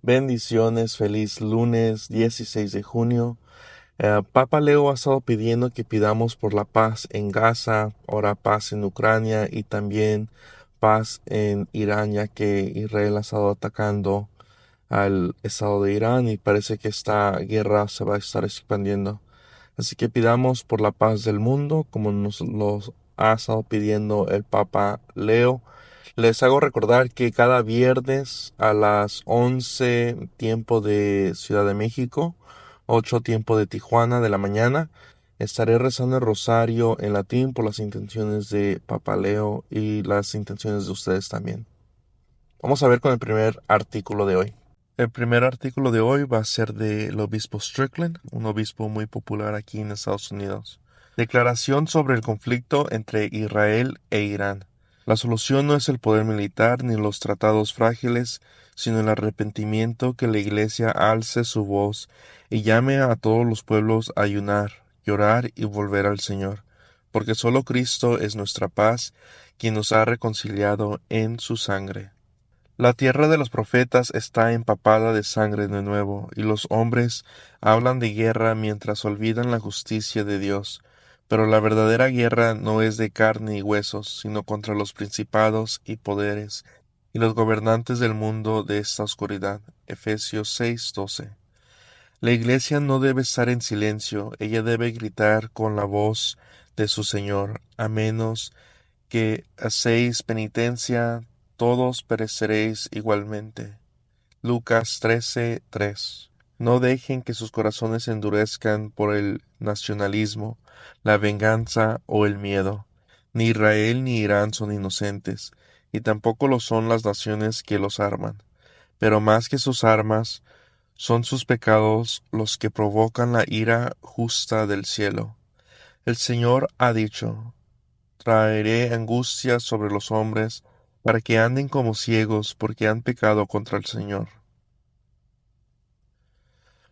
Bendiciones, feliz lunes 16 de junio. Papa Leo ha estado pidiendo que pidamos por la paz en Gaza, ahora paz en Ucrania y también paz en Irán, ya que Israel ha estado atacando al estado de Irán y parece que esta guerra se va a estar expandiendo. Así que pidamos por la paz del mundo, como nos lo ha estado pidiendo el Papa Leo. Les hago recordar que cada viernes a las 11 tiempo de Ciudad de México, 8 tiempo de Tijuana de la mañana, estaré rezando el rosario en latín por las intenciones de Papa Leo y las intenciones de ustedes también. Vamos a ver con el primer artículo de hoy. El primer artículo de hoy va a ser del obispo Strickland, un obispo muy popular aquí en Estados Unidos. Declaración sobre el conflicto entre Israel e Irán. La solución no es el poder militar ni los tratados frágiles, sino el arrepentimiento, que la Iglesia alce su voz y llame a todos los pueblos a ayunar, llorar y volver al Señor, porque solo Cristo es nuestra paz, quien nos ha reconciliado en su sangre. La tierra de los profetas está empapada de sangre de nuevo, y los hombres hablan de guerra mientras olvidan la justicia de Dios. Pero la verdadera guerra no es de carne y huesos, sino contra los principados y poderes, y los gobernantes del mundo de esta oscuridad. Efesios 6:12. La Iglesia no debe estar en silencio, ella debe gritar con la voz de su Señor, a menos que hacéis penitencia, todos pereceréis igualmente. Lucas 13:3. No dejen que sus corazones se endurezcan por el nacionalismo, la venganza o el miedo. Ni Israel ni Irán son inocentes, y tampoco lo son las naciones que los arman. Pero más que sus armas, son sus pecados los que provocan la ira justa del cielo. El Señor ha dicho: traeré angustia sobre los hombres, para que anden como ciegos, porque han pecado contra el Señor.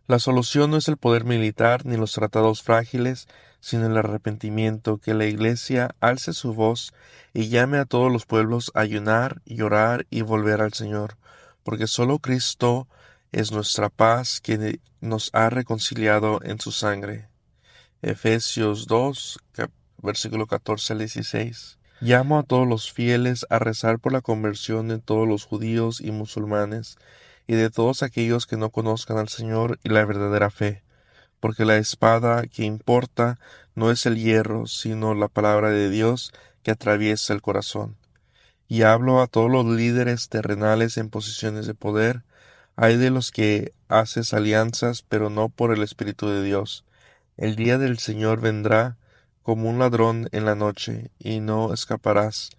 La solución no es el poder militar ni los tratados frágiles, sino el arrepentimiento, que la Iglesia alce su voz y llame a todos los pueblos a ayunar, llorar y volver al Señor, porque solo Cristo es nuestra paz, que nos ha reconciliado en su sangre. Efesios 2, versículo 14 al 16. Llamo a todos los fieles a rezar por la conversión de todos los judíos y musulmanes, y de todos aquellos que no conozcan al Señor y la verdadera fe, porque la espada que importa no es el hierro, sino la palabra de Dios, que atraviesa el corazón. Y hablo a todos los líderes terrenales en posiciones de poder. Hay de los que haces alianzas, pero no por el Espíritu de Dios. El día del Señor vendrá como un ladrón en la noche, y no escaparás.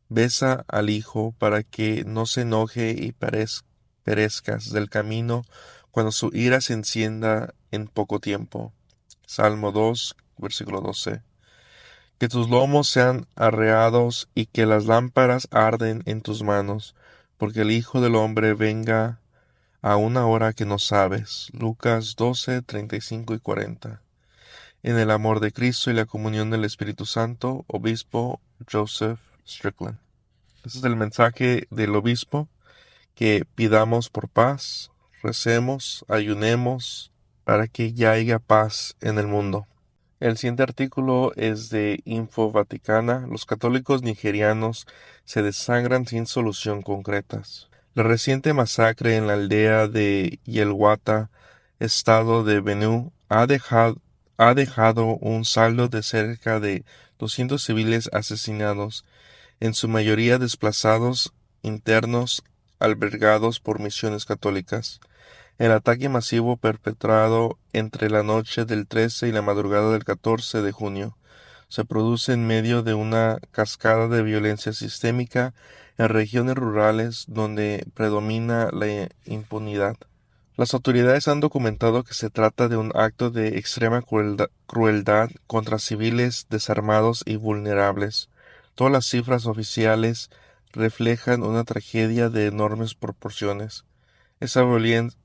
Besa al Hijo, para que no se enoje y perezcas del camino cuando su ira se encienda en poco tiempo. Salmo 2, versículo 12. Que tus lomos sean arreados y que las lámparas arden en tus manos, porque el Hijo del Hombre venga a una hora que no sabes. Lucas 12, 35 y 40. En el amor de Cristo y la comunión del Espíritu Santo, Obispo Joseph Strickland. Ese es el mensaje del obispo: que pidamos por paz, recemos, ayunemos, para que ya haya paz en el mundo. El siguiente artículo es de Info Vaticana. Los católicos nigerianos se desangran sin solución concretas. La reciente masacre en la aldea de Yelwata, estado de Benue, ha dejado un saldo de cerca de 200 civiles asesinados, en su mayoría desplazados internos albergados por misiones católicas. El ataque masivo perpetrado entre la noche del 13 y la madrugada del 14 de junio se produce en medio de una cascada de violencia sistémica en regiones rurales donde predomina la impunidad. Las autoridades han documentado que se trata de un acto de extrema crueldad contra civiles desarmados y vulnerables. Todas las cifras oficiales reflejan una tragedia de enormes proporciones. Esa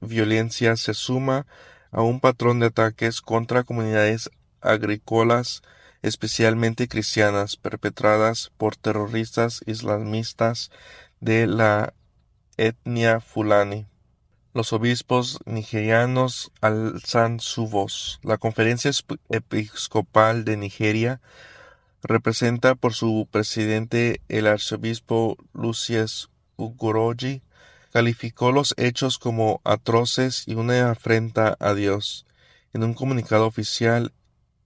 violencia se suma a un patrón de ataques contra comunidades agrícolas, especialmente cristianas, perpetradas por terroristas islamistas de la etnia fulani. Los obispos nigerianos alzan su voz. La Conferencia Episcopal de Nigeria representa por su presidente el arzobispo Lucius Ugoroji, calificó los hechos como atroces y una afrenta a Dios. En un comunicado oficial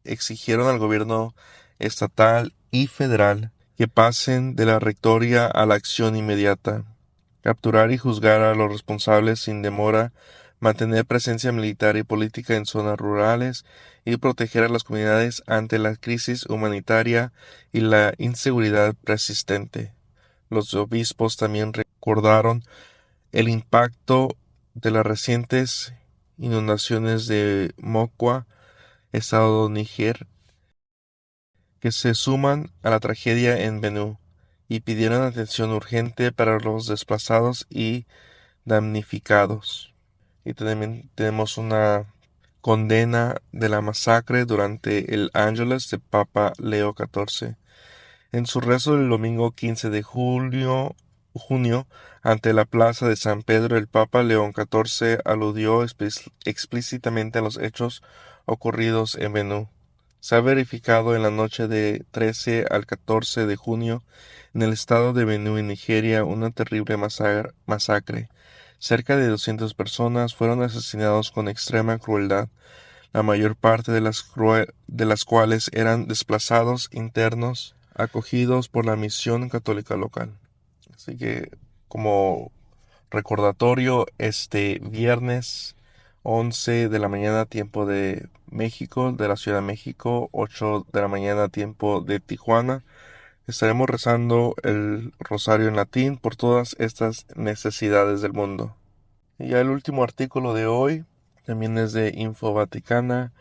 exigieron al gobierno estatal y federal que pasen de la retoria a la acción inmediata, capturar y juzgar a los responsables sin demora, mantener presencia militar y política en zonas rurales y proteger a las comunidades ante la crisis humanitaria y la inseguridad persistente. Los obispos también recordaron el impacto de las recientes inundaciones de Mokwa, estado Níger, que se suman a la tragedia en Benú, y pidieron atención urgente para los desplazados y damnificados. Y también tenemos una condena de la masacre durante el Ángelus de Papa Leo XIV. En su rezo del domingo 15 de junio, ante la plaza de San Pedro, el Papa León XIV aludió explícitamente a los hechos ocurridos en Benú. Se ha verificado en la noche de 13 al 14 de junio en el estado de Benú, en Nigeria, una terrible masacre. Cerca de 200 personas fueron asesinados con extrema crueldad, la mayor parte de las cuales eran desplazados internos acogidos por la misión católica local. Así que, como recordatorio, este viernes 11 de la mañana tiempo de México, de la Ciudad de México, 8 de la mañana tiempo de Tijuana, estaremos rezando el rosario en latín por todas estas necesidades del mundo. Y ya el último artículo de hoy también es de Info Vaticana,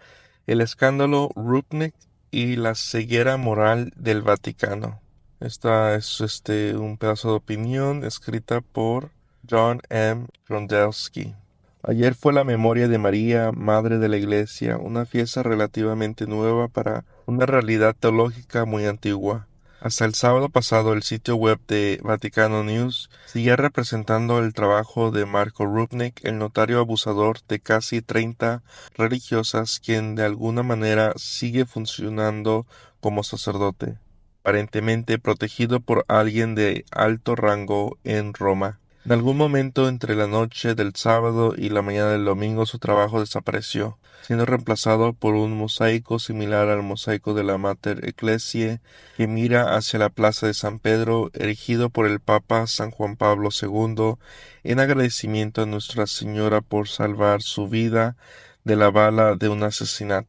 el escándalo Rupnik y la ceguera moral del Vaticano. Esta es un pedazo de opinión escrita por John M. Grondelsky. Ayer fue la memoria de María, Madre de la Iglesia, una fiesta relativamente nueva para una realidad teológica muy antigua. Hasta el sábado pasado, el sitio web de Vaticano News seguía representando el trabajo de Marco Rupnik, el notario abusador de casi 30 religiosas, quien de alguna manera sigue funcionando como sacerdote, aparentemente protegido por alguien de alto rango en Roma. En algún momento entre la noche del sábado y la mañana del domingo su trabajo desapareció, siendo reemplazado por un mosaico similar al mosaico de la Mater Ecclesiae que mira hacia la plaza de San Pedro, erigido por el Papa San Juan Pablo II en agradecimiento a Nuestra Señora por salvar su vida de la bala de un asesino,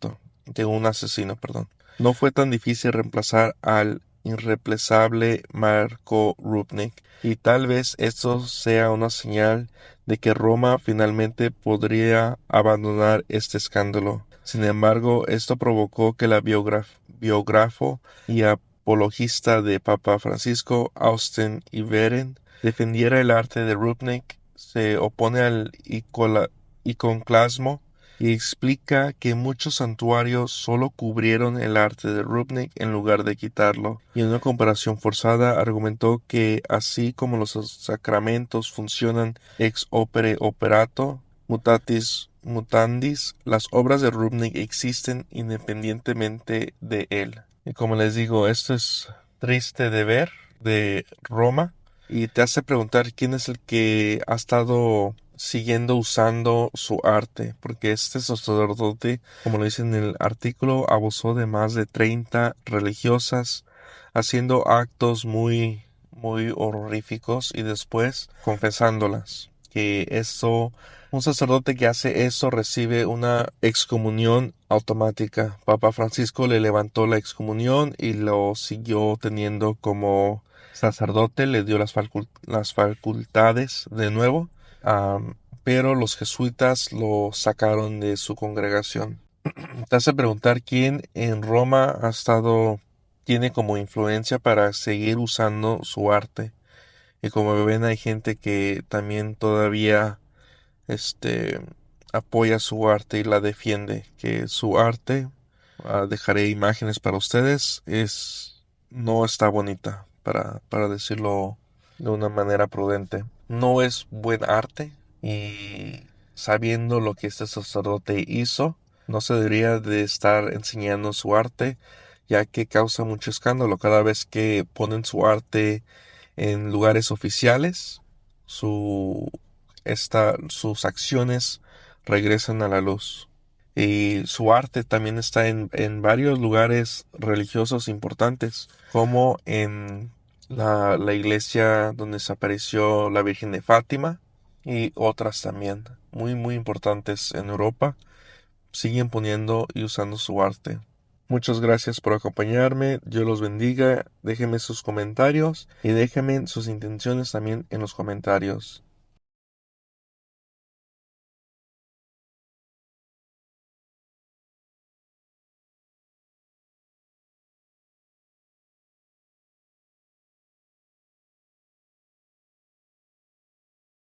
perdón. No fue tan difícil reemplazar al irreemplazable Marco Rupnik, y tal vez esto sea una señal de que Roma finalmente podría abandonar este escándalo. Sin embargo, esto provocó que la biógrafo y apologista de Papa Francisco, Austin Iveren, defendiera el arte de Rupnik, se opone al iconoclasmo y explica que muchos santuarios solo cubrieron el arte de Rupnik en lugar de quitarlo, y en una comparación forzada argumentó que así como los sacramentos funcionan ex opere operato, mutatis mutandis, las obras de Rupnik existen independientemente de él. Y como les digo, esto es triste de ver de Roma y te hace preguntar quién es el que ha estado siguiendo usando su arte, porque este sacerdote, como lo dice en el artículo, abusó de más de 30 religiosas, haciendo actos muy, muy horroríficos y después confesándolas. Un sacerdote que hace eso recibe una excomunión automática. Papa Francisco le levantó la excomunión y lo siguió teniendo como sacerdote, le dio las facultades de nuevo, pero los jesuitas lo sacaron de su congregación. Te hace preguntar quién en Roma tiene como influencia para seguir usando su arte. Y como ven, hay gente que también todavía este apoya su arte y la defiende, que su arte, dejaré imágenes para ustedes, no está bonita, para decirlo de una manera prudente. No es buen arte y sabiendo lo que este sacerdote hizo. No se debería de estar enseñando su arte, ya que causa mucho escándalo cada vez que ponen su arte en lugares oficiales. Su, sus acciones regresan a la luz. Y su arte también está en varios lugares religiosos importantes, como en la iglesia donde se apareció la Virgen de Fátima y otras también, muy muy importantes en Europa, siguen poniendo y usando su arte. Muchas gracias por acompañarme, Dios los bendiga, déjenme sus comentarios y déjenme sus intenciones también en los comentarios.